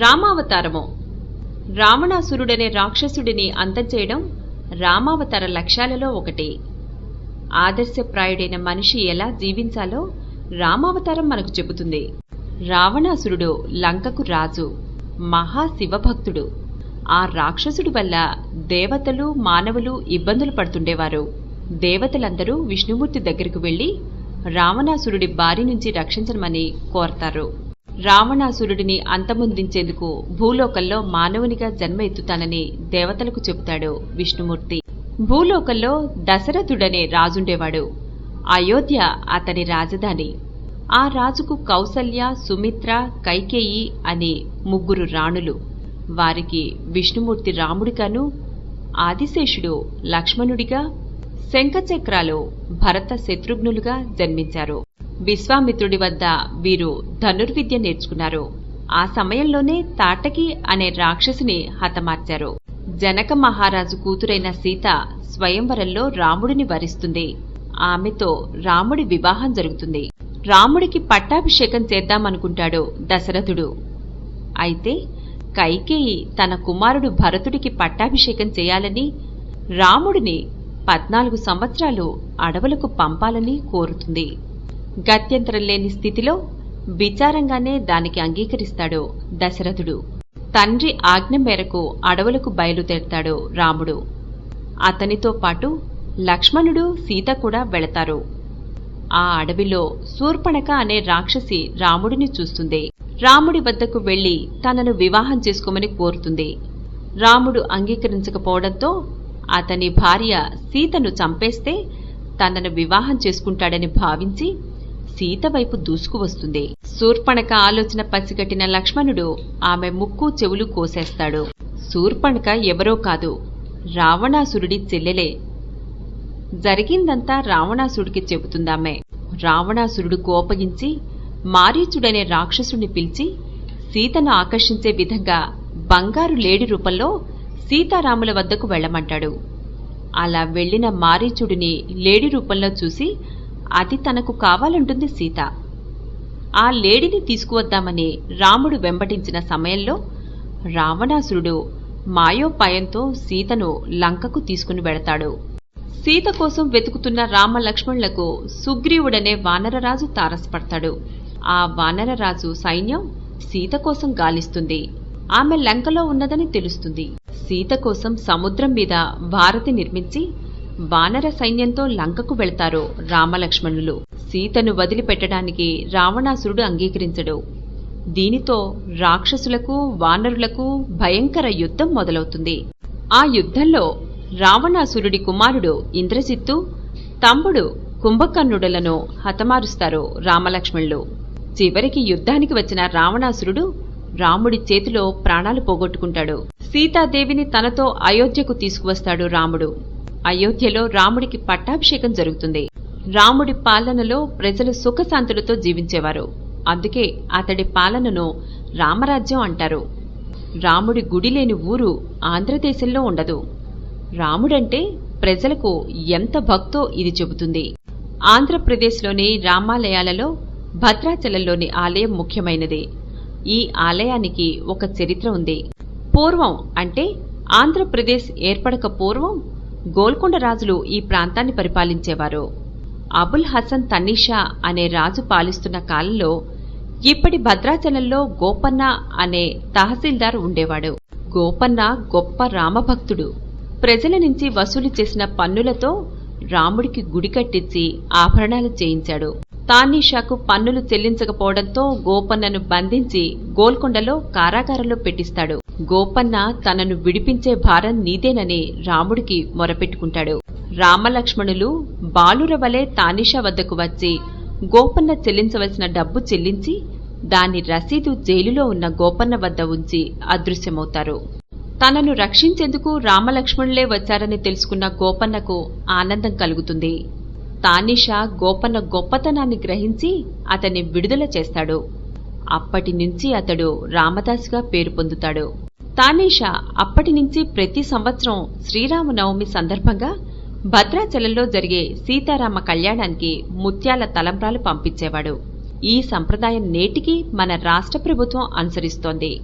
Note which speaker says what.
Speaker 1: రామావతారము. రావణాసురుడనే రాక్షసుడిని అంతం చేయడం రామావతార లక్ష్యాలలో ఒకటి. ఆదర్శప్రాయుడైన మనిషి ఎలా జీవించాలో రామావతారం మనకు చెబుతుంది. రావణాసురుడు లంకకు రాజు, మహాశివభక్తుడు. ఆ రాక్షసుడి వల్ల దేవతలు మానవులు ఇబ్బందులు పడుతుండేవారు. దేవతలందరూ విష్ణుమూర్తి దగ్గరకు వెళ్లి రావణాసురుడి బారి నుంచి రక్షించమని కోరతారు. రావణాసురుడిని అంతమొందించేందుకు భూలోకంలో మానవునిగా జన్మ ఎత్తుతానని దేవతలకు చెబుతాడు విష్ణుమూర్తి. భూలోకంలో దశరథుడనే రాజుండేవాడు. అయోధ్య అతని రాజధాని. ఆ రాజుకు కౌసల్య, సుమిత్ర, కైకేయి అని 3 రాణులు. వారికి విష్ణుమూర్తి రాముడిగాను, ఆదిశేషుడు లక్ష్మణుడిగా, శంఖచక్రాలు భరత శత్రుఘ్నులుగా జన్మించారు. విశ్వామిత్రుడి వద్ద వీరు ధనుర్విద్య నేర్చుకున్నారు. ఆ సమయంలోనే తాటకి అనే రాక్షసిని హతమార్చారు. జనక మహారాజు కూతురైన సీత స్వయంవరంలో రాముడిని వరిస్తుంది. ఆమెతో రాముడి వివాహం జరుగుతుంది. రాముడికి పట్టాభిషేకం చేద్దామనుకుంటాడు దశరథుడు. అయితే కైకేయి తన కుమారుడు భరతుడికి పట్టాభిషేకం చేయాలని, రాముడిని 14 సంవత్సరాలు అడవులకు పంపాలని కోరుతుంది. గత్యంతరం లేని స్థితిలో విచారంగానే దానికి అంగీకరిస్తాడు దశరథుడు. తండ్రి ఆజ్ఞ మేరకు అడవులకు బయలుదేరతాడు రాముడు. అతనితో పాటు లక్ష్మణుడు, సీత కూడా వెళతారు. ఆ అడవిలో శూర్పణఖ అనే రాక్షసి రాముడిని చూస్తుంది. రాముడి వద్దకు వెళ్లి తనను వివాహం చేసుకోమని కోరుతుంది. రాముడు అంగీకరించకపోవడంతో అతని భార్య సీతను చంపేస్తే తనను వివాహం చేసుకుంటాడని భావించి సీత వైపు దూసుకువస్తుంది. శూర్పణఖ ఆలోచన పసిగట్టిన లక్ష్మణుడు ఆమె ముక్కు చెవులు కోసేస్తాడు. శూర్పణఖ ఎవరో కాదు, రావణాసురుడి చెల్లెలే. జరిగిందంతా రావణాసురుడికి చెబుతుందామె. రావణాసురుడు కోపగించి మారీచుడనే రాక్షసుడిని పిలిచి సీతను ఆకర్షించే విధంగా బంగారు లేడి రూపంలో సీతారాముల వద్దకు వెళ్లమంటాడు. అలా వెళ్లిన మారీచుడిని లేడి రూపంలో చూసి అది తనకు కావాలంటుంది సీత. ఆ లేడిని తీసుకువద్దామని రాముడు వెంబడించిన సమయంలో రావణాసురుడు మాయోపాయంతో సీతను లంకకు తీసుకుని వెళతాడు. సీత కోసం వెతుకుతున్న రామ లక్ష్మణులకు సుగ్రీవుడనే వానరరాజు తారసపడతాడు. ఆ వానరరాజు సైన్యం సీత కోసం గాలిస్తుంది. ఆమె లంకలో ఉన్నదని తెలుస్తుంది. సీత కోసం సముద్రం మీద వారధి నిర్మించి వానర సైన్యంతో లంకకు వెళతారు రామలక్ష్మణులు. సీతను వదిలిపెట్టడానికి రావణాసురుడు అంగీకరించడు. దీనితో రాక్షసులకు, వానరులకు భయంకర యుద్ధం మొదలవుతుంది. ఆ యుద్ధంలో రావణాసురుడి కుమారుడు ఇంద్రజిత్తు, తమ్ముడు కుంభకర్ణుడులను హతమారుస్తారు రామలక్ష్మణులు. చివరికి యుద్ధానికి వచ్చిన రావణాసురుడు రాముడి చేతిలో ప్రాణాలు పోగొట్టుకుంటాడు. సీతాదేవిని తనతో అయోధ్యకు తీసుకువస్తాడు రాముడు. అయోధ్యలో రాముడికి పట్టాభిషేకం జరుగుతుంది. రాముడి పాలనలో ప్రజలు సుఖశాంతులతో జీవించేవారు. అందుకే అతడి పాలనను రామరాజ్యం అంటారు. రాముడి గుడి లేని ఊరు ఆంధ్రదేశంలో ఉండదు. రాముడంటే ప్రజలకు ఎంత భక్తో ఇది చెబుతుంది. ఆంధ్రప్రదేశ్లోని రామాలయాలలో భద్రాచలంలోని ఆలయం ముఖ్యమైనది. ఈ ఆలయానికి ఒక చరిత్ర ఉంది. పూర్వం అంటే ఆంధ్రప్రదేశ్ ఏర్పడక పూర్వం గోల్కొండ రాజులు ఈ ప్రాంతాన్ని పరిపాలించేవారు. అబుల్ హసన్ తన్నీషా అనే రాజు పాలిస్తున్న కాలంలో ఇప్పటి భద్రాచలంలో గోపన్న అనే తహసీల్దార్ ఉండేవాడు. గోపన్న గొప్ప రామభక్తుడు. ప్రజల నుంచి వసూలు చేసిన పన్నులతో రాముడికి గుడి కట్టించి ఆభరణాలు చేయించాడు. తాన్నీషాకు పన్నులు చెల్లించకపోవడంతో గోపన్నను బంధించి గోల్కొండలో కారాగారంలో పెట్టిస్తాడు. గోపన్న తనను విడిపించే భారం నీదేనని రాముడికి మొరపెట్టుకుంటాడు. రామలక్ష్మణులు బాలుర వలె తాన్నీషా వద్దకు వచ్చి గోపన్న చెల్లించవలసిన డబ్బు చెల్లించి దాని రసీదు జైలులో ఉన్న గోపన్న వద్ద ఉంచి అదృశ్యమవుతారు. తనను రక్షించేందుకు రామలక్ష్మణులే వచ్చారని తెలుసుకున్న గోపన్నకు ఆనందం కలుగుతుంది. తాన్నీషా గోపన్న గొప్పతనాన్ని గ్రహించి అతన్ని విడుదల చేస్తాడు. అప్పటినుంచి అతడు రామదాసుగా పేరు పొందుతాడు. తాన్నీషా అప్పటినుంచి ప్రతి సంవత్సరం శ్రీరామనవమి సందర్భంగా భద్రాచలంలో జరిగే సీతారామ కళ్యాణానికి ముత్యాల తలంబ్రాలు పంపించేవాడు. ఈ సంప్రదాయం నేటికీ మన రాష్ట్ర ప్రభుత్వం అనుసరిస్తోంది.